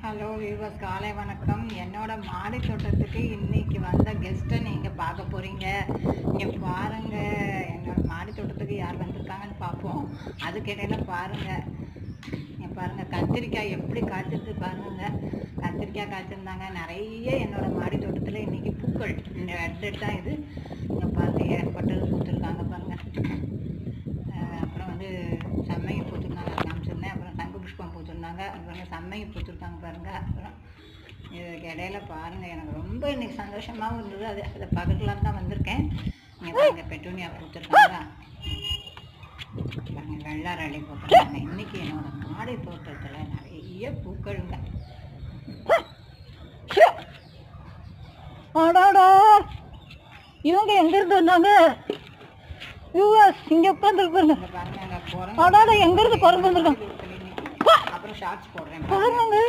Hello viewers, காலை வணக்கம். என்னோட மாடி தோட்டத்துக்கு இன்னைக்கு வந்த கெஸ்ட்டை நீங்கள் பார்க்க போகிறீங்க. இங்கே பாருங்கள், என்னோட மாடி தோட்டத்துக்கு யார் வந்திருக்காங்கன்னு பார்ப்போம். அதுக்கிடையில பாருங்கள், இங்கே பாருங்கள் கத்திரிக்காய் எப்படி காய்ச்சிருக்கு பாருங்கள். கத்திரிக்காய் காய்ச்சிருந்தாங்க நிறைய. என்னோட மாடி தோட்டத்தில் இன்றைக்கி பூக்கள் ரெட் தான் இது. இங்கே பாருங்கள் ஏற்பட்டது பூத்துருக்காங்க பாருங்கள். அப்புறம் வந்து செம்மையை பூத்துருந்தாங்க காமிச்சிருந்தேன். அப்புறம் தங்க புஷ்பம் பூத்துருந்தாங்க. அப்புறம் செம்மையை பூத்துருக்காங்க பாருங்கள். அப்புறம் இதுக்கு இடையில பாருங்கள், எனக்கு ரொம்ப இன்னைக்கு சந்தோஷமாகவும் இருந்தது. அதை பக்கத்தில் தான் வந்திருக்கேன். இங்கே பாருங்கள் பெட்டூனியா பூத்துருக்காங்க. பாருங்கள் வெள்ளாரளி பூத்துருக்காங்க. இன்றைக்கி என்னோட மாடி தோட்டத்தில் நிறைய பூக்களுங்க. ஆடாடா, இவங்க எங்க இருந்து வந்தாங்க? இங்க உட்காந்துருப்பாங்க. ஆடாடா, எங்க இருந்து குரங்கு வந்திருக்காங்க. அப்புறம் ஷார்ட்ஸ் போடுறேன் பாருங்க.